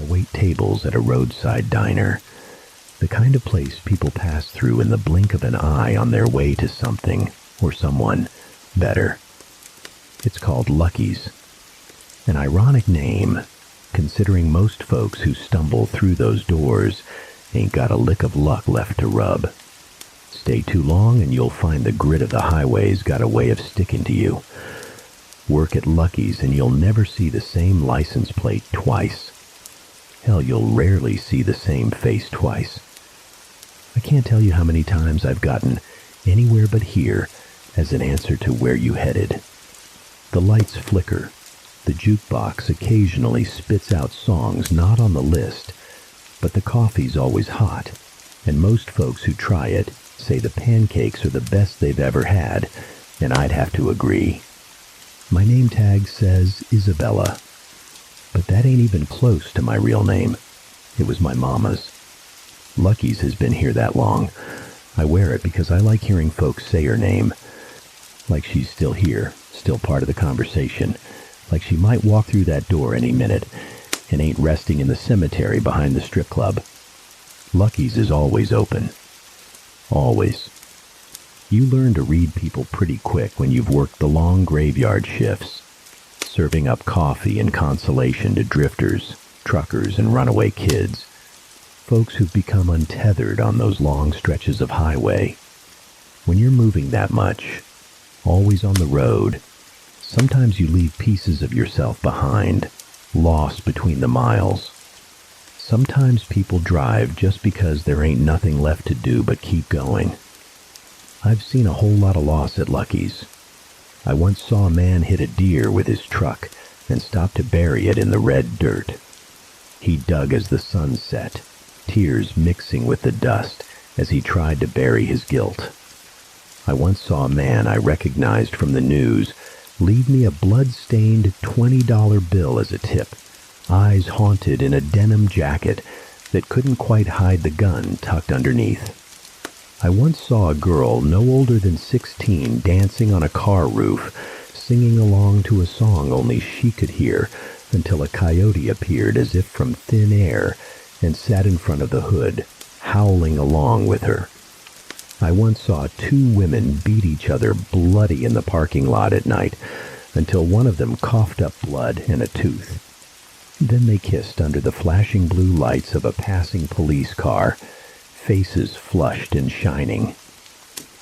I wait tables at a roadside diner, the kind of place people pass through in the blink of an eye on their way to something or someone better. It's called Lucky's, an ironic name, considering most folks who stumble through those doors ain't got a lick of luck left to rub. Stay too long and you'll find the grit of the highway's got a way of sticking to you. Work at Lucky's and you'll never see the same license plate twice. Hell, you'll rarely see the same face twice. I can't tell you how many times I've gotten anywhere but here as an answer to where you headed. The lights flicker. The jukebox occasionally spits out songs not on the list, but the coffee's always hot, and most folks who try it say the pancakes are the best they've ever had, and I'd have to agree. My name tag says Isabella, but that ain't even close to my real name. It was my mama's. Lucky's has been here that long. I wear it because I like hearing folks say her name, like she's still here, still part of the conversation, like she might walk through that door any minute and ain't resting in the cemetery behind the strip club. Lucky's is always open. Always. You learn to read people pretty quick when you've worked the long graveyard shifts, serving up coffee and consolation to drifters, truckers, and runaway kids, folks who've become untethered on those long stretches of highway. When you're moving that much, always on the road, sometimes you leave pieces of yourself behind, lost between the miles. Sometimes people drive just because there ain't nothing left to do but keep going. I've seen a whole lot of loss at Lucky's. I once saw a man hit a deer with his truck and stop to bury it in the red dirt. He dug as the sun set, tears mixing with the dust as he tried to bury his guilt. I once saw a man I recognized from the news leave me a blood-stained $20 bill as a tip, eyes haunted in a denim jacket that couldn't quite hide the gun tucked underneath. I once saw a girl no older than 16 dancing on a car roof, singing along to a song only she could hear until a coyote appeared as if from thin air and sat in front of the hood, howling along with her. I once saw 2 women beat each other bloody in the parking lot at night until one of them coughed up blood and a tooth. Then they kissed under the flashing blue lights of a passing police car, faces flushed and shining.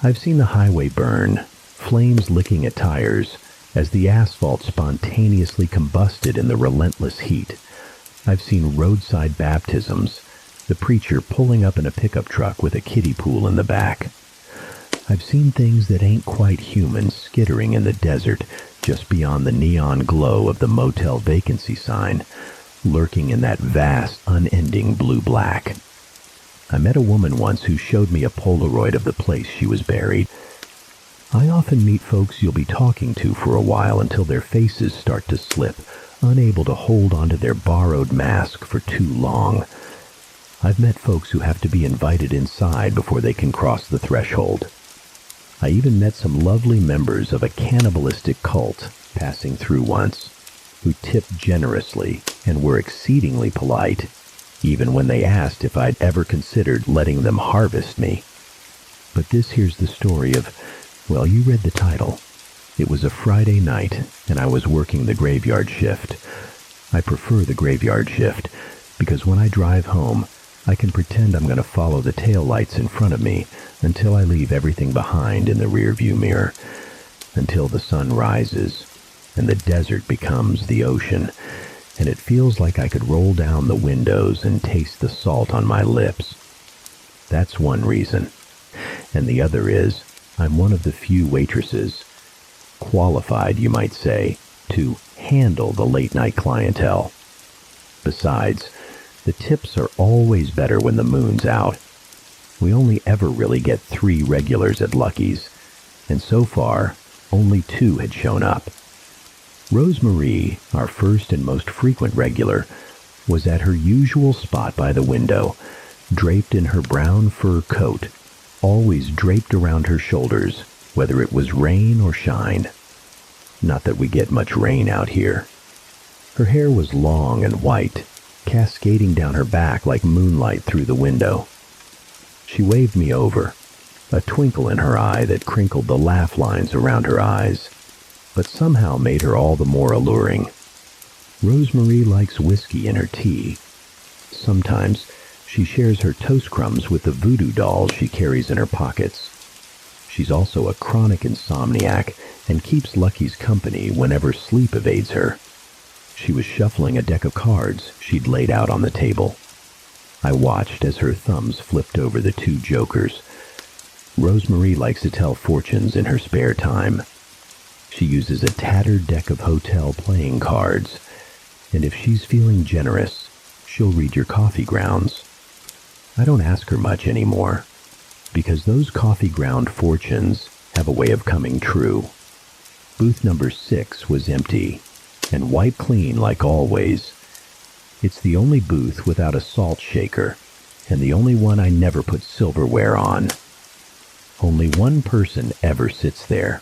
I've seen the highway burn, flames licking at tires, as the asphalt spontaneously combusted in the relentless heat. I've seen roadside baptisms, the preacher pulling up in a pickup truck with a kiddie pool in the back. I've seen things that ain't quite human skittering in the desert just beyond the neon glow of the motel vacancy sign, lurking in that vast, unending blue-black. I met a woman once who showed me a Polaroid of the place she was buried. I often meet folks you'll be talking to for a while until their faces start to slip, unable to hold onto their borrowed mask for too long. I've met folks who have to be invited inside before they can cross the threshold. I even met some lovely members of a cannibalistic cult passing through once, who tipped generously and were exceedingly polite, even when they asked if I'd ever considered letting them harvest me. But this here's the story of, well, you read the title. It was a Friday night, and I was working the graveyard shift. I prefer the graveyard shift, because when I drive home, I can pretend I'm going to follow the taillights in front of me until I leave everything behind in the rearview mirror, until the sun rises and the desert becomes the ocean, and it feels like I could roll down the windows and taste the salt on my lips. That's one reason. And the other is, I'm one of the few waitresses, qualified, you might say, to handle the late-night clientele. Besides, the tips are always better when the moon's out. We only ever really get 3 regulars at Lucky's, and so far, only 2 had shown up. Rosemarie, our first and most frequent regular, was at her usual spot by the window, draped in her brown fur coat, always draped around her shoulders, whether it was rain or shine. Not that we get much rain out here. Her hair was long and white, cascading down her back like moonlight through the window. She waved me over, a twinkle in her eye that crinkled the laugh lines around her eyes, but somehow made her all the more alluring. Rosemarie likes whiskey in her tea. Sometimes she shares her toast crumbs with the voodoo dolls she carries in her pockets. She's also a chronic insomniac and keeps Lucky's company whenever sleep evades her. She was shuffling a deck of cards she'd laid out on the table. I watched as her thumbs flipped over the 2 jokers. Rosemarie likes to tell fortunes in her spare time. She uses a tattered deck of hotel playing cards, and if she's feeling generous, she'll read your coffee grounds. I don't ask her much anymore, because those coffee ground fortunes have a way of coming true. Booth number 6 was empty, and wiped clean like always. It's the only booth without a salt shaker, and the only one I never put silverware on. Only one person ever sits there.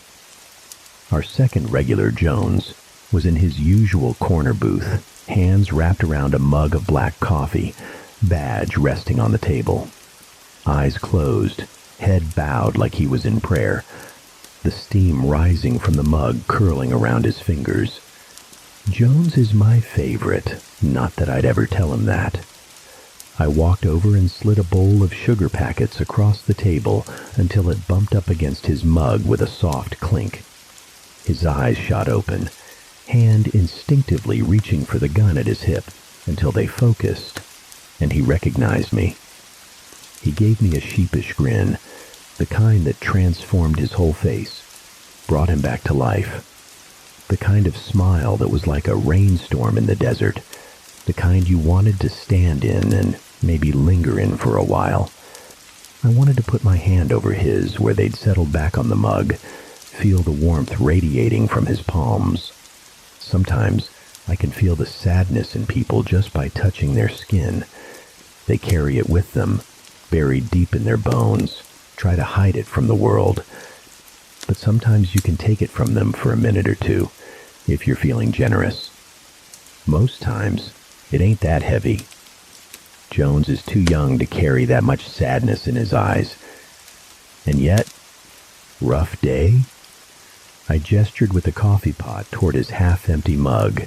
Our second regular, Jones, was in his usual corner booth, hands wrapped around a mug of black coffee, badge resting on the table. Eyes closed, head bowed like he was in prayer, the steam rising from the mug curling around his fingers. Jones is my favorite, not that I'd ever tell him that. I walked over and slid a bowl of sugar packets across the table until it bumped up against his mug with a soft clink. His eyes shot open, hand instinctively reaching for the gun at his hip until they focused, and he recognized me. He gave me a sheepish grin, the kind that transformed his whole face, brought him back to life. The kind of smile that was like a rainstorm in the desert, the kind you wanted to stand in and maybe linger in for a while. I wanted to put my hand over his where they'd settled back on the mug, feel the warmth radiating from his palms. Sometimes I can feel the sadness in people just by touching their skin. They carry it with them, buried deep in their bones, try to hide it from the world. But sometimes you can take it from them for a minute or two, if you're feeling generous. Most times, it ain't that heavy. Jones is too young to carry that much sadness in his eyes. And yet, rough day? I gestured with the coffee pot toward his half-empty mug.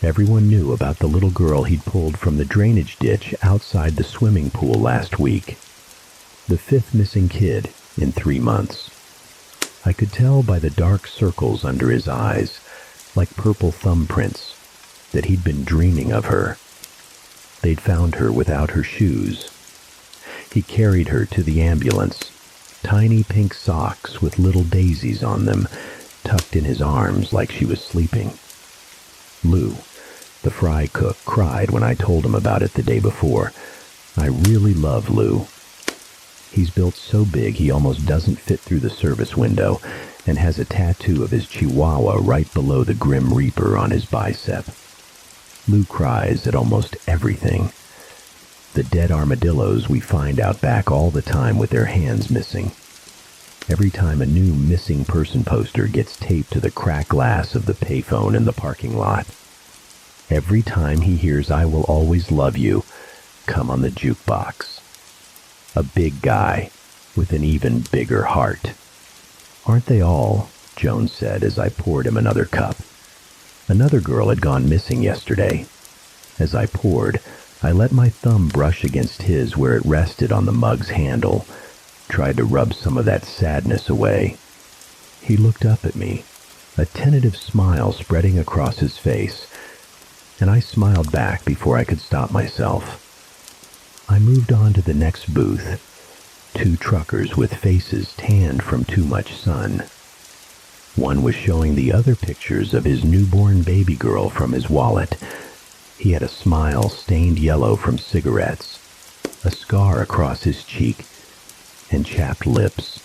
Everyone knew about the little girl he'd pulled from the drainage ditch outside the swimming pool last week. The 5th missing kid in 3 months. I could tell by the dark circles under his eyes, like purple thumbprints, that he'd been dreaming of her. They'd found her without her shoes. He carried her to the ambulance, tiny pink socks with little daisies on them, tucked in his arms like she was sleeping. Lou, the fry cook, cried when I told him about it the day before. I really love Lou. He's built so big he almost doesn't fit through the service window and has a tattoo of his chihuahua right below the Grim Reaper on his bicep. Lou cries at almost everything. The dead armadillos we find out back all the time with their hands missing. Every time a new missing person poster gets taped to the cracked glass of the payphone in the parking lot. Every time he hears "I Will Always Love You" come on the jukebox. A big guy with an even bigger heart. Aren't they all? Jones said as I poured him another cup. Another girl had gone missing yesterday. As I poured, I let my thumb brush against his where it rested on the mug's handle, tried to rub some of that sadness away. He looked up at me, a tentative smile spreading across his face, and I smiled back before I could stop myself. I moved on to the next booth. 2 truckers with faces tanned from too much sun. One was showing the other pictures of his newborn baby girl from his wallet. He had a smile stained yellow from cigarettes, a scar across his cheek, and chapped lips.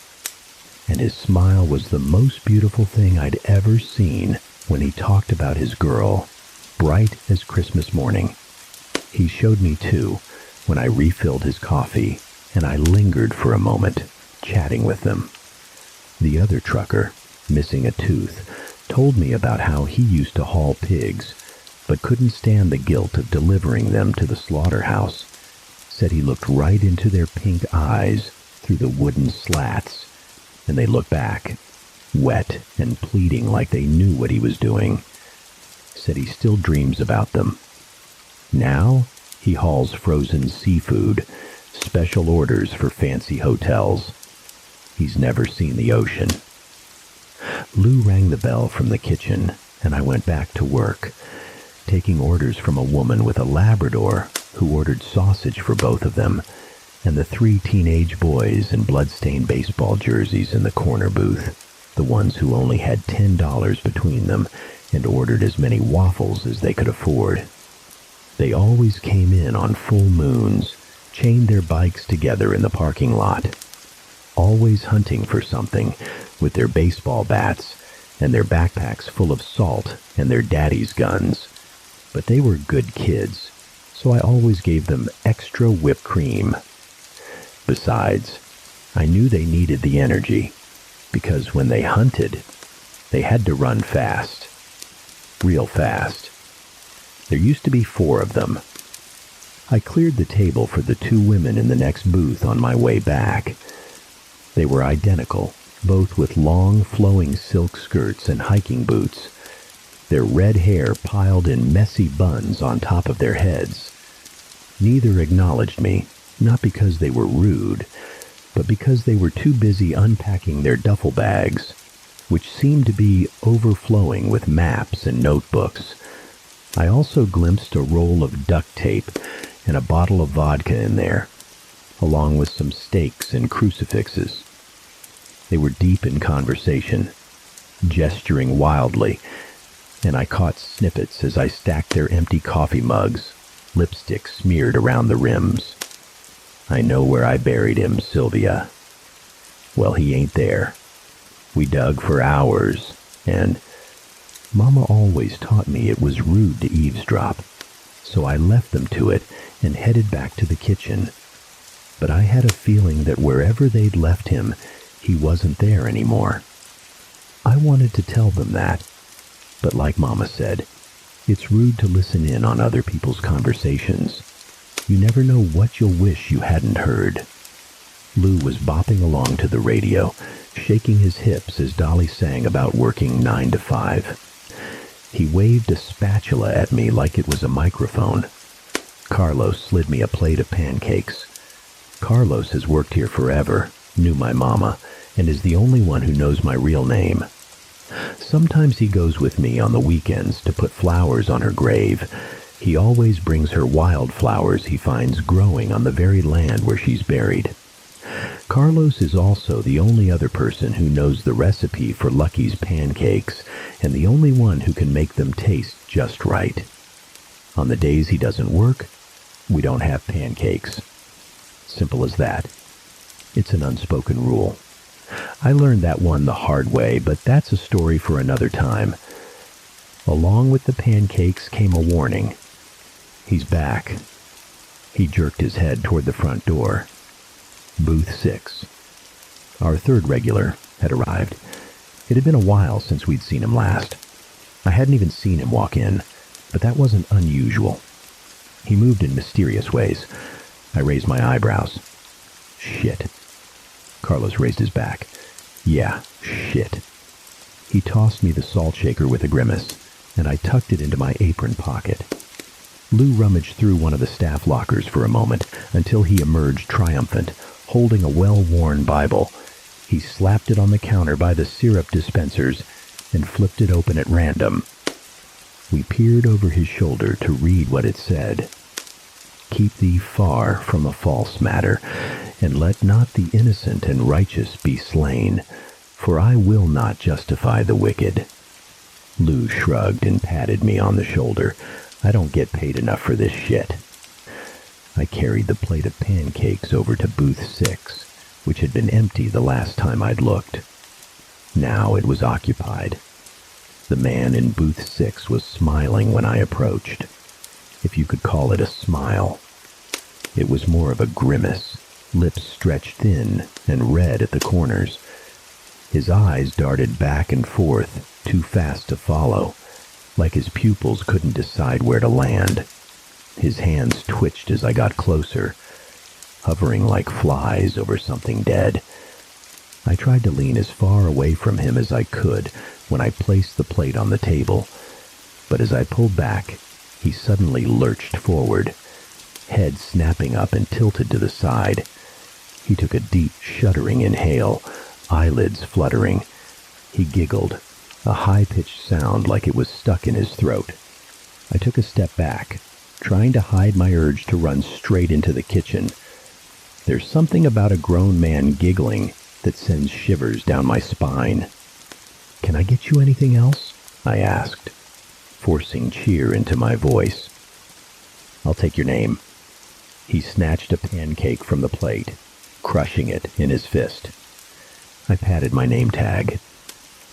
And his smile was the most beautiful thing I'd ever seen when he talked about his girl, bright as Christmas morning. He showed me too, when I refilled his coffee, and I lingered for a moment, chatting with them. The other trucker, missing a tooth, told me about how he used to haul pigs, but couldn't stand the guilt of delivering them to the slaughterhouse. Said he looked right into their pink eyes through the wooden slats, and they looked back, wet and pleading like they knew what he was doing. Said he still dreams about them. Now, he hauls frozen seafood, special orders for fancy hotels. He's never seen the ocean. Lou rang the bell from the kitchen, and I went back to work, taking orders from a woman with a Labrador who ordered sausage for both of them, and the 3 teenage boys in blood-stained baseball jerseys in the corner booth, the ones who only had $10 between them and ordered as many waffles as they could afford. They always came in on full moons, chained their bikes together in the parking lot, always hunting for something with their baseball bats and their backpacks full of salt and their daddy's guns. But they were good kids, so I always gave them extra whipped cream. Besides, I knew they needed the energy, because when they hunted, they had to run fast. Real fast. There used to be 4 of them. I cleared the table for the 2 women in the next booth on my way back. They were identical, both with long, flowing silk skirts and hiking boots, their red hair piled in messy buns on top of their heads. Neither acknowledged me, not because they were rude, but because they were too busy unpacking their duffel bags, which seemed to be overflowing with maps and notebooks. I also glimpsed a roll of duct tape and a bottle of vodka in there, along with some stakes and crucifixes. They were deep in conversation, gesturing wildly, and I caught snippets as I stacked their empty coffee mugs, lipstick smeared around the rims. I know where I buried him, Sylvia. Well, he ain't there. We dug for hours, and Mama always taught me it was rude to eavesdrop, so I left them to it and headed back to the kitchen. But I had a feeling that wherever they'd left him, he wasn't there anymore. I wanted to tell them that, but like Mama said, it's rude to listen in on other people's conversations. You never know what you'll wish you hadn't heard. Lou was bopping along to the radio, shaking his hips as Dolly sang about working 9 to 5. He waved a spatula at me like it was a microphone. Carlos slid me a plate of pancakes. Carlos has worked here forever, knew my mama, and is the only one who knows my real name. Sometimes he goes with me on the weekends to put flowers on her grave. He always brings her wildflowers he finds growing on the very land where she's buried. Carlos is also the only other person who knows the recipe for Lucky's pancakes, and the only one who can make them taste just right. On the days he doesn't work, we don't have pancakes. Simple as that. It's an unspoken rule. I learned that one the hard way, but that's a story for another time. Along with the pancakes came a warning. He's back. He jerked his head toward the front door. Booth 6. Our 3rd regular had arrived. It had been a while since we'd seen him last. I hadn't even seen him walk in, but that wasn't unusual. He moved in mysterious ways. I raised my eyebrows. Shit. Carlos raised his back. Yeah, shit. He tossed me the salt shaker with a grimace, and I tucked it into my apron pocket. Lou rummaged through one of the staff lockers for a moment until he emerged triumphant, holding a well-worn Bible. He slapped it on the counter by the syrup dispensers and flipped it open at random. We peered over his shoulder to read what it said. Keep thee far from a false matter, and let not the innocent and righteous be slain, for I will not justify the wicked. Lou shrugged and patted me on the shoulder. I don't get paid enough for this shit. I carried the plate of pancakes over to booth 6, which had been empty the last time I'd looked. Now it was occupied. The man in booth 6 was smiling when I approached, if you could call it a smile. It was more of a grimace, lips stretched thin and red at the corners. His eyes darted back and forth, too fast to follow, like his pupils couldn't decide where to land. His hands twitched as I got closer, hovering like flies over something dead. I tried to lean as far away from him as I could when I placed the plate on the table, but as I pulled back, he suddenly lurched forward, head snapping up and tilted to the side. He took a deep, shuddering inhale, eyelids fluttering. He giggled, a high-pitched sound like it was stuck in his throat. I took a step back, trying to hide my urge to run straight into the kitchen. There's something about a grown man giggling that sends shivers down my spine. "Can I get you anything else?" I asked, forcing cheer into my voice. "I'll take your name." He snatched a pancake from the plate, crushing it in his fist. I patted my name tag.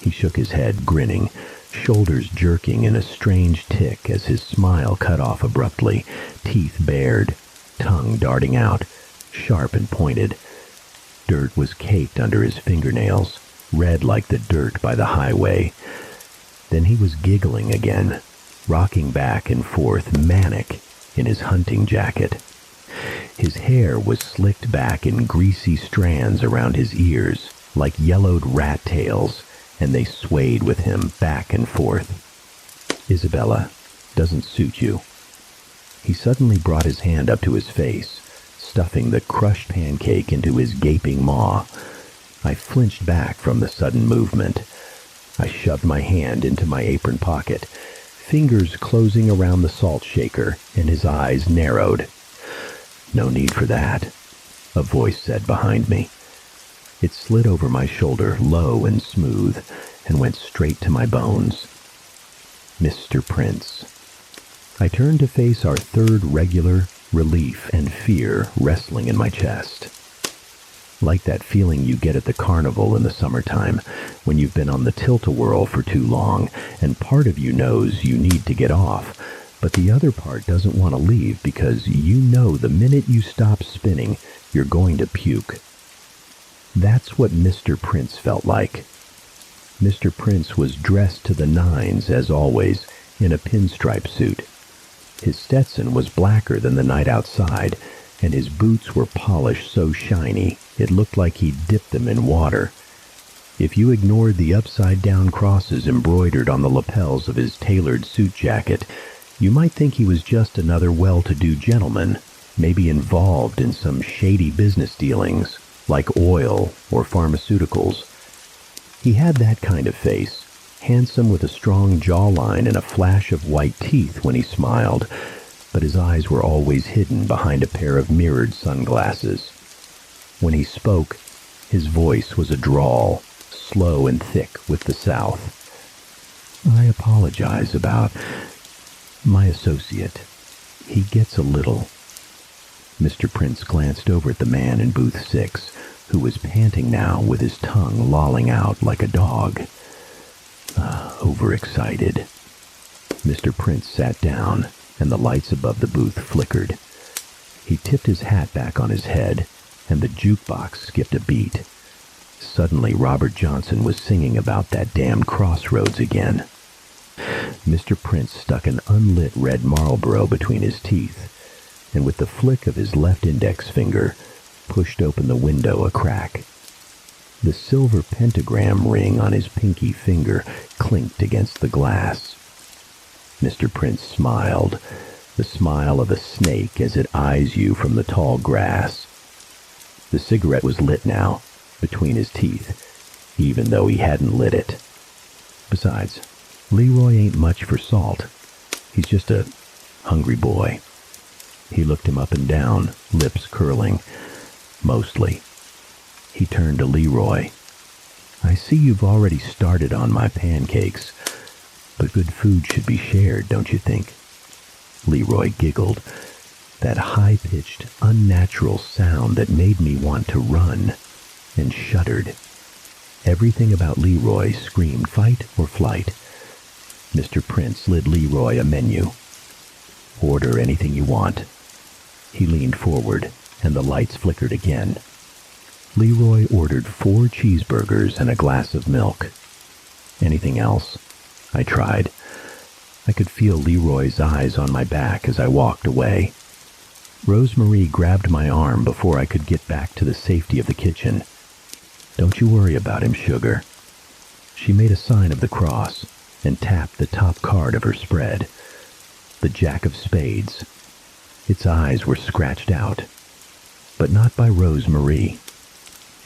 He shook his head, grinning, shoulders jerking in a strange tick as his smile cut off abruptly, teeth bared, tongue darting out, sharp and pointed. Dirt was caked under his fingernails, red like the dirt by the highway. Then he was giggling again, rocking back and forth, manic, in his hunting jacket. His hair was slicked back in greasy strands around his ears, like yellowed rat tails, and they swayed with him back and forth. "Isabella, doesn't suit you." He suddenly brought his hand up to his face, stuffing the crushed pancake into his gaping maw. I flinched back from the sudden movement. I shoved my hand into my apron pocket, fingers closing around the salt shaker, and his eyes narrowed. "No need for that," a voice said behind me. It slid over my shoulder, low and smooth, and went straight to my bones. "Mr. Prince." I turned to face our third regular, relief and fear wrestling in my chest. Like that feeling you get at the carnival in the summertime when you've been on the tilt-a-whirl for too long and part of you knows you need to get off, but the other part doesn't want to leave because you know the minute you stop spinning, you're going to puke. That's what Mr. Prince felt like. Mr. Prince was dressed to the nines, as always, in a pinstripe suit. His Stetson was blacker than the night outside, and his boots were polished so shiny it looked like he'd dipped them in water. If you ignored the upside-down crosses embroidered on the lapels of his tailored suit jacket, you might think he was just another well-to-do gentleman, maybe involved in some shady business dealings, like oil or pharmaceuticals. He had that kind of face, handsome with a strong jawline and a flash of white teeth when he smiled, but his eyes were always hidden behind a pair of mirrored sunglasses. When he spoke, his voice was a drawl, slow and thick with the South. "I apologize about my associate. He gets a little..." Mr. Prince glanced over at the man in booth 6, who was panting now with his tongue lolling out like a dog. Overexcited. Mr. Prince sat down, and the lights above the booth flickered. He tipped his hat back on his head, and the jukebox skipped a beat. Suddenly, Robert Johnson was singing about that damned crossroads again. Mr. Prince stuck an unlit red Marlboro between his teeth, and with the flick of his left index finger, pushed open the window a crack. The silver pentagram ring on his pinky finger clinked against the glass. Mr. Prince smiled, the smile of a snake as it eyes you from the tall grass. The cigarette was lit now, between his teeth, even though he hadn't lit it. Besides, Leroy ain't much for salt. He's just a hungry boy. He looked him up and down, lips curling. Mostly. He turned to Leroy. "I see you've already started on my pancakes, but good food should be shared, don't you think?" Leroy giggled, that high-pitched, unnatural sound that made me want to run, and shuddered. Everything about Leroy screamed fight or flight. Mr. Prince slid Leroy a menu. "Order anything you want." He leaned forward, and the lights flickered again. Leroy ordered 4 cheeseburgers and a glass of milk. "Anything else?" I tried. I could feel Leroy's eyes on my back as I walked away. Rosemarie grabbed my arm before I could get back to the safety of the kitchen. "Don't you worry about him, sugar." She made a sign of the cross and tapped the top card of her spread. The Jack of Spades. Its eyes were scratched out, but not by Rosemarie.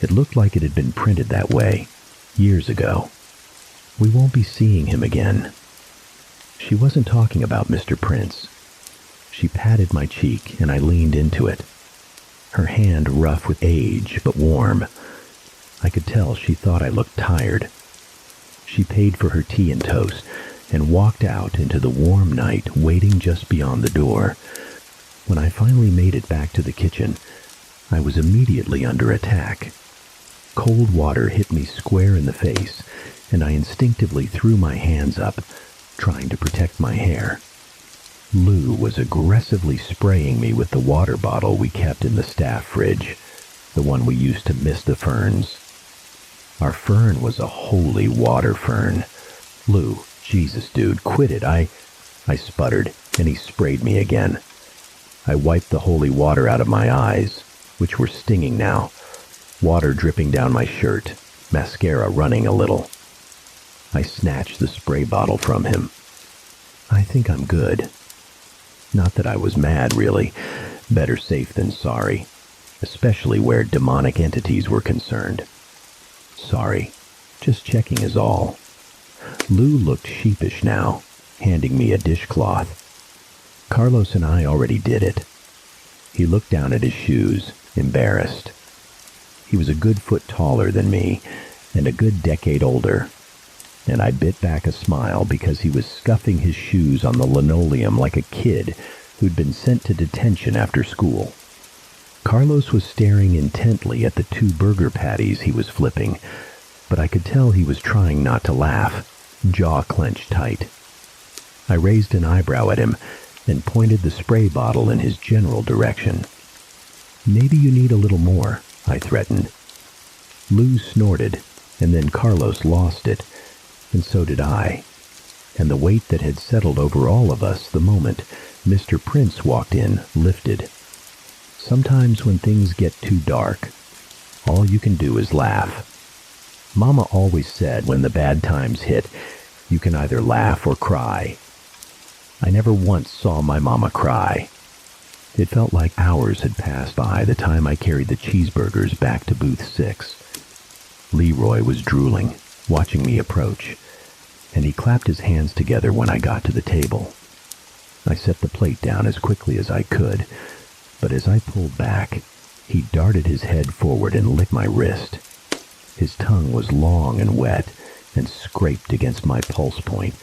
It looked like it had been printed that way years ago. We won't be seeing him again. She wasn't talking about Mr. Prince. She patted my cheek and I leaned into it. Her hand rough with age but warm. I could tell she thought I looked tired. She paid for her tea and toast and walked out into the warm night, waiting just beyond the door. When I finally made it back to the kitchen, I was immediately under attack. Cold water hit me square in the face, and I instinctively threw my hands up, trying to protect my hair. Lou was aggressively spraying me with the water bottle we kept in the staff fridge, the one we used to mist the ferns. Our fern was a holy water fern. "Lou, Jesus, dude, quit it. I sputtered, and he sprayed me again. I wiped the holy water out of my eyes, which were stinging now, water dripping down my shirt, mascara running a little. I snatched the spray bottle from him. "I think I'm good." Not that I was mad, really. Better safe than sorry, especially where demonic entities were concerned. "Sorry, just checking is all." Lou looked sheepish now, handing me a dishcloth. Carlos and I already did it. He looked down at his shoes, embarrassed. He was a good foot taller than me, and a good decade older, and I bit back a smile because he was scuffing his shoes on the linoleum like a kid who'd been sent to detention after school. Carlos was staring intently at the 2 burger patties he was flipping, but I could tell he was trying not to laugh, jaw clenched tight. I raised an eyebrow at him and pointed the spray bottle in his general direction. "Maybe you need a little more," I threatened. Lou snorted, and then Carlos lost it, and so did I. And the weight that had settled over all of us the moment Mr. Prince walked in lifted. Sometimes when things get too dark, all you can do is laugh. Mama always said when the bad times hit, you can either laugh or cry. I never once saw my mama cry. It felt like hours had passed by the time I carried the cheeseburgers back to booth 6. Leroy was drooling, watching me approach, and he clapped his hands together when I got to the table. I set the plate down as quickly as I could, but as I pulled back, he darted his head forward and licked my wrist. His tongue was long and wet and scraped against my pulse point.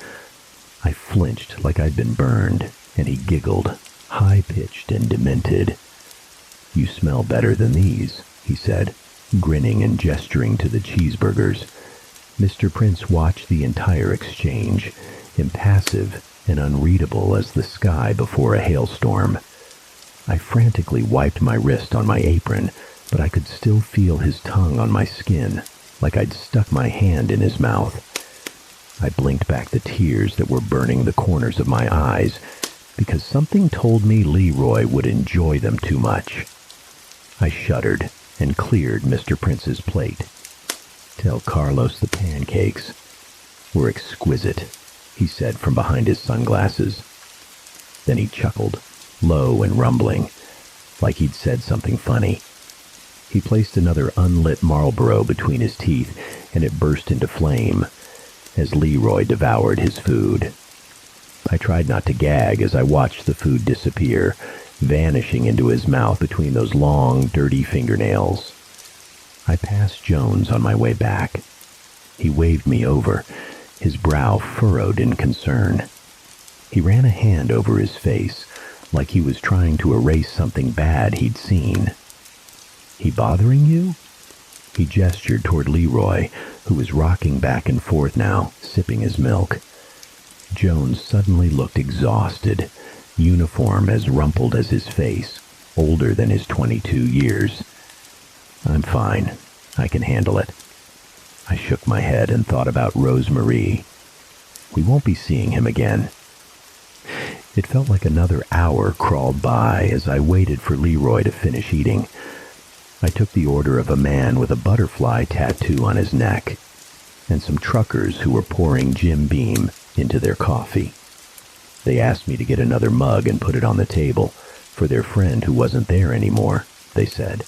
I flinched like I'd been burned, and he giggled, high-pitched and demented. "You smell better than these," he said, grinning and gesturing to the cheeseburgers. Mr. Prince watched the entire exchange, impassive and unreadable as the sky before a hailstorm. I frantically wiped my wrist on my apron, but I could still feel his tongue on my skin, like I'd stuck my hand in his mouth. I blinked back the tears that were burning the corners of my eyes, because something told me Leroy would enjoy them too much. I shuddered and cleared Mr. Prince's plate. "Tell Carlos the pancakes were exquisite," he said from behind his sunglasses. Then he chuckled, low and rumbling, like he'd said something funny. He placed another unlit Marlboro between his teeth, and it burst into flame as Leroy devoured his food. I tried not to gag as I watched the food disappear, vanishing into his mouth between those long, dirty fingernails. I passed Jones on my way back. He waved me over, his brow furrowed in concern. He ran a hand over his face, like he was trying to erase something bad he'd seen. "He bothering you?" He gestured toward Leroy, who was rocking back and forth now, sipping his milk. Jones suddenly looked exhausted, uniform as rumpled as his face, older than his 22 years. "I'm fine. I can handle it." I shook my head and thought about Rosemarie. We won't be seeing him again. It felt like another hour crawled by as I waited for Leroy to finish eating. I took the order of a man with a butterfly tattoo on his neck, and some truckers who were pouring Jim Beam into their coffee. They asked me to get another mug and put it on the table for their friend who wasn't there anymore, they said.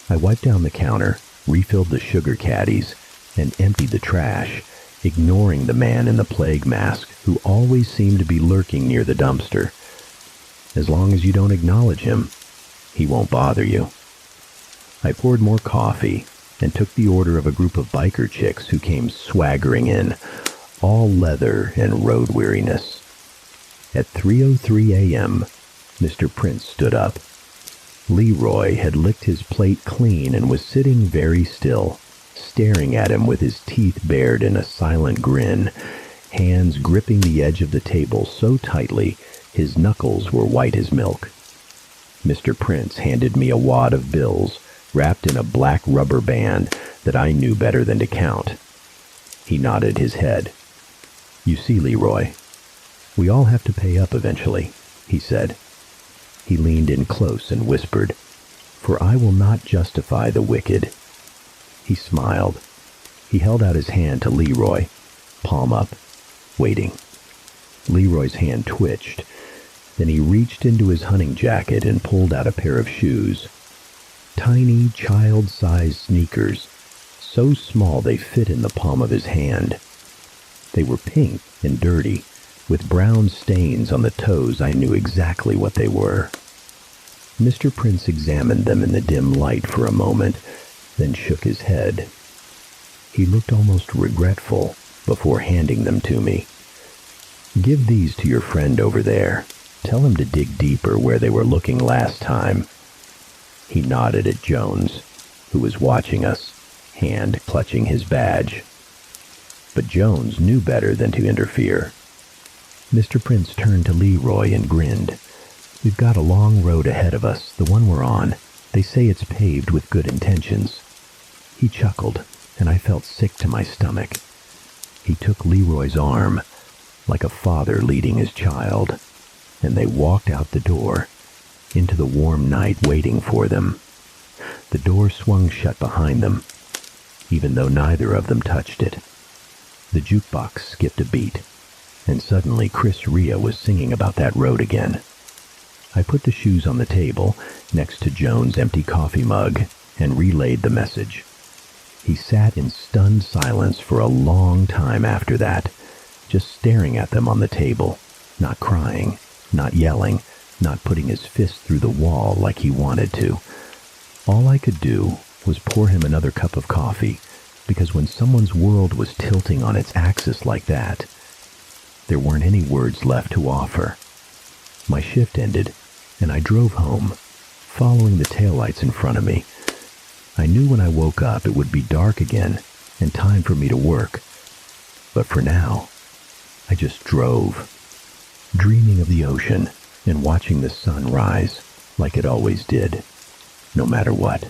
I wiped down the counter, refilled the sugar caddies, and emptied the trash, ignoring the man in the plague mask who always seemed to be lurking near the dumpster. As long as you don't acknowledge him, he won't bother you. I poured more coffee and took the order of a group of biker chicks who came swaggering in, all leather and road weariness. At 3:03 a.m., Mr. Prince stood up. Leroy had licked his plate clean and was sitting very still, staring at him with his teeth bared in a silent grin, hands gripping the edge of the table so tightly his knuckles were white as milk. Mr. Prince handed me a wad of bills wrapped in a black rubber band that I knew better than to count. He nodded his head. "You see, Leroy, we all have to pay up eventually," he said. He leaned in close and whispered, "For I will not justify the wicked." He smiled. He held out his hand to Leroy, palm up, waiting. Leroy's hand twitched. Then he reached into his hunting jacket and pulled out a pair of shoes. Tiny, child-sized sneakers, so small they fit in the palm of his hand. They were pink and dirty, with brown stains on the toes. I knew exactly what they were. Mr. Prince examined them in the dim light for a moment, then shook his head. He looked almost regretful before handing them to me. "Give these to your friend over there. Tell him to dig deeper where they were looking last time." He nodded at Jones, who was watching us, hand clutching his badge. But Jones knew better than to interfere. Mr. Prince turned to Leroy and grinned. "We've got a long road ahead of us, the one we're on. They say it's paved with good intentions." He chuckled, and I felt sick to my stomach. He took Leroy's arm, like a father leading his child, and they walked out the door, into the warm night waiting for them. The door swung shut behind them, even though neither of them touched it. The jukebox skipped a beat, and suddenly Chris Ria was singing about that road again. I put the shoes on the table, next to Jones' empty coffee mug, and relayed the message. He sat in stunned silence for a long time after that, just staring at them on the table, not crying, not yelling, not putting his fist through the wall like he wanted to. All I could do was pour him another cup of coffee, because when someone's world was tilting on its axis like that, there weren't any words left to offer. My shift ended, and I drove home, following the taillights in front of me. I knew when I woke up it would be dark again, and time for me to work. But for now, I just drove, dreaming of the ocean and watching the sun rise like it always did, no matter what.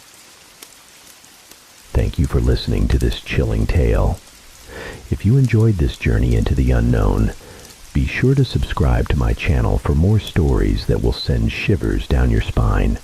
Thank you for listening to this chilling tale. If you enjoyed this journey into the unknown, be sure to subscribe to my channel for more stories that will send shivers down your spine.